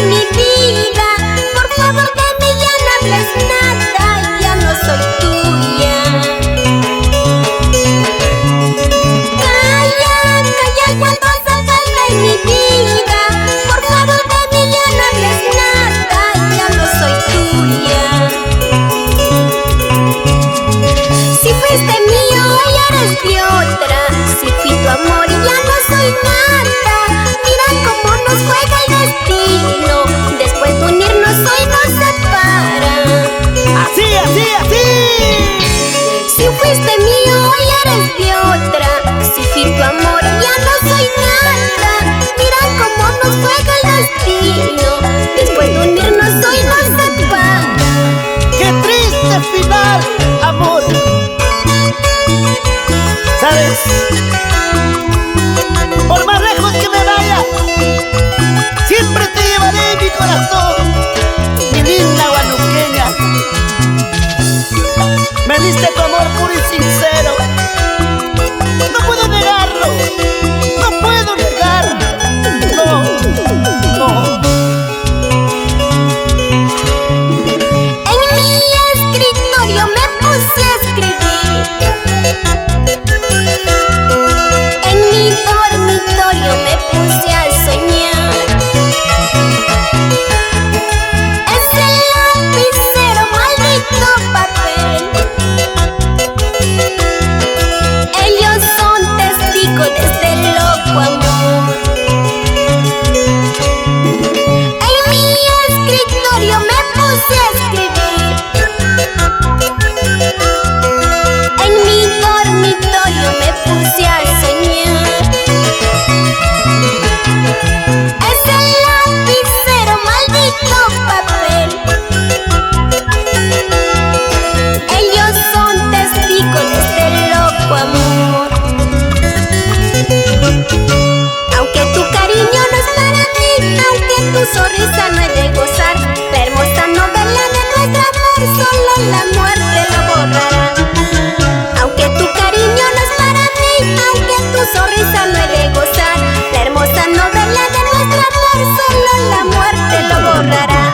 en mi vida. Por favor de mí ya no hables nada, ya no soy tuya. Calla, calla cuando hace falta en mi vida. Por favor de mí ya no hables nada, ya no soy tuya. Si fuiste mío y eres de otra, si fui tu amor y ya no soy nada. Mira cómo nos juega el destino, después de unirnos hoy nos separa. Así, así, así. Si fuiste mío y eres de otra, si fui tu amor y ya no soy nada. Mira cómo nos juega el destino, después de unirnos hoy nos separa. ¡Qué triste final, amor! ¿Sabes? Por más lejos que me vaya, siempre te llevaré en mi corazón, mi linda guanuqueña. Me diste tu amor puro y sincero. No puedo negarlo, no puedo negarlo. No, no. En mi escritorio me puse a escribir. En mi dormitorio me puse a soñar. Ese lapicero, maldito papel. Ellos son testigos de este loco amor. En mi escritorio me puse a escribir. En mi dormitorio me puse a soñar. Ese lapicero, maldito papel. Ellos son testigos de este loco amor. Aunque tu cariño no es para mí, aunque tu sonrisa no es de gozar, la hermosa novela de nuestro amor solo la muerte lo borrará. Aunque tu cariño no es para mí, aunque tu sonrisa no es de gozar, la hermosa novela de nuestro amor solo la muerte lo borrará.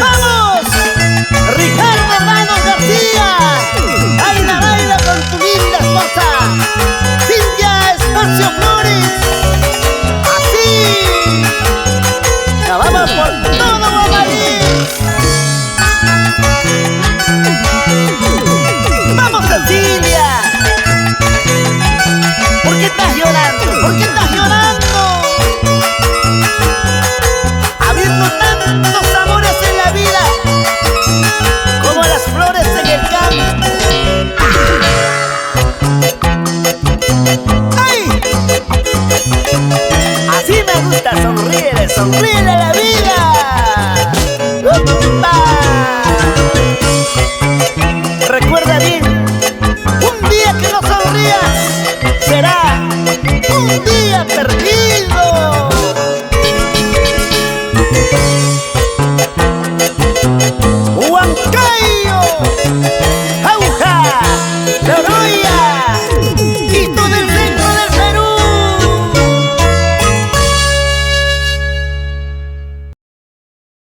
¡Vamos! Ricardo Manos García. Baila, baila con tu linda esposa, Cintia Espacio Flores. Así. Ya vamos por todo Guamarís. ¡Vamos, Cecilia! ¿Por qué estás llorando? ¿Por qué estás llorando? Habiendo tantos amores en la vida como las flores en el campo. ¡Ay! Así me gusta, sonríele, sonríele.